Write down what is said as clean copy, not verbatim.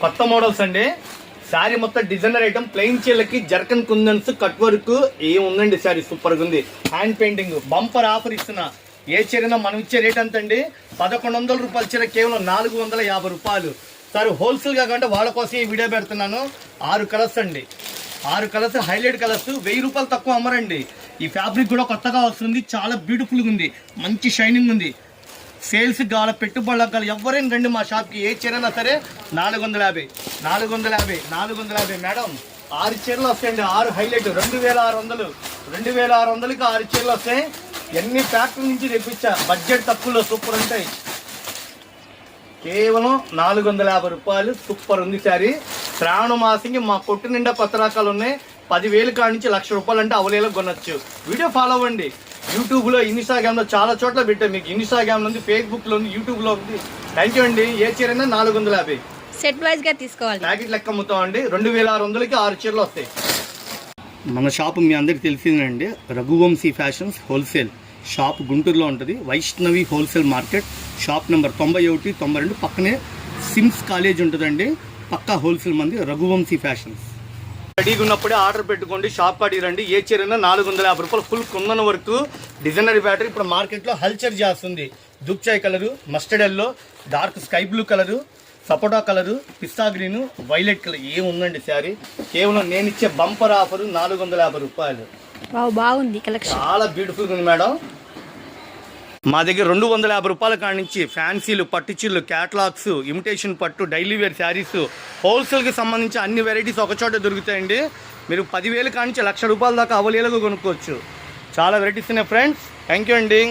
కొత్త మోడల్స్ అండి. శారీ మొత్తం డిజైనర్ ఐటమ్, ప్లెయిన్ చీలకి జర్కన్ కుందన్స్, కట్ వర్క్ ఏముందండి. శారీ సూపర్ గా ఉంది. హ్యాండ్ పెయింటింగ్ బంపర్ ఆఫర్ ఇస్తున్నా. ఏ చీరైనా మనం ఇచ్చే రేట్ ఎంత అండి? 1100 రూపాయల చీర కేవలం 450 రూపాయలు. సార్ హోల్సేల్ గా కంటే వాళ్ళ కోసం ఈ వీడియో పెడుతున్నాను. 6 కలర్స్ అండి, 6 కలర్స్ హైలైట్ కలర్స్. 1000 రూపాయలు తక్కువ అమ్మరండి. ఈ ఫ్యాబ్రిక్ కూడా కొత్తగా వస్తుంది, చాలా బ్యూటిఫుల్గా ఉంది, మంచి షైనింగ్ ఉంది. సేల్స్ కావాలి, పెట్టుబడులకు కావాలి, ఎవరైనా రండి మా షాప్కి. ఏ చీరైనా సరే 450 450 మేడం. 6 చీరలు వస్తాయండి, 6 హైలైట్ 2600. 2600కి 6 చీరలు వస్తాయి. ఎన్ని ఫ్యాక్టరీ నుంచి తెప్పించా, బడ్జెట్ తక్కువలో సూపర్ ఉంటాయి. కేవలం 450 రూపాయలు. సూపర్ ఉంది శారీ. శ్రావణ మాసంకి మా కొట్టు నిండా కొత్త రకాలు ఉన్నాయి. 10,000 కాడి నుంచి 1,00,000 రూపాయలు అంటే అవలేలో కొనొచ్చు. వీడియో ఫాలో అవ్వండి. యూట్యూబ్లో, ఇన్స్టాగ్రామ్లో చాలా చోట్ల పెట్టాను మీకు. ఇన్స్టాగ్రామ్లో ఉంది, ఫేస్బుక్లో ఉంది, యూట్యూబ్లో ఉంది. థ్యాంక్ యూ అండి. ఏ చీరైనా 450. సెట్ వైజ్ గా తీసుకోవాలి. ప్యాకెట్ లెక్క అమ్ముతాం అండి. 2600కి 6 చీరలు వస్తాయి. మన షాప్ మీ అందరికి తెలిసిందండి, రఘువంశీ ఫ్యాషన్స్ హోల్సేల్ షాప్ గుంటూరులో ఉంటుంది. Vaishnavi wholesale market, shop number 91, 92 పక్కనే సిమ్స్ కాలేజ్ ఉంటుందండి. పక్కా హోల్సేల్ మంది రఘువంశీ ఫ్యాషన్స్. రెడీగా ఉన్నప్పుడే ఆర్డర్ పెట్టుకోండి, షాప్ కాడికి రండి. ఏ చీరైనా 450 రూపాయలు. ఫుల్ కుందన్ వర్క్, డిజైనరీ బ్యాటరీ. ఇప్పుడు మార్కెట్లో హల్చర్ చేస్తుంది. దుప్చాయ్ colour, mustard yellow, dark sky blue colour, sapota colour, pista green, violet colour. ఏముందండి శారీ. కేవలం నేను ఇచ్చే బంపర్ ఆఫర్ 450 రూపాయలు. బాగుంది కలెక్షన్, చాలా బ్యూటిఫుల్గా ఉంది మేడం. మా దగ్గర 250 రూపాయల కాడి నుంచి ఫ్యాన్సీలు, పట్టు చీరలు, క్యాటలాగ్స్, ఇమిటేషన్ పట్టు, డైలీ వేర్ శారీస్, హోల్సేల్కి సంబంధించి అన్ని వెరైటీస్ ఒక చోట దొరుకుతాయండి. మీరు 10,000 కాడి నుంచి 1,00,000 రూపాయల దాకా అవలేలుగా కొనుక్కోవచ్చు. చాలా వెరైటీస్ ఉన్నాయి ఫ్రెండ్స్. థ్యాంక్ యూ అండి.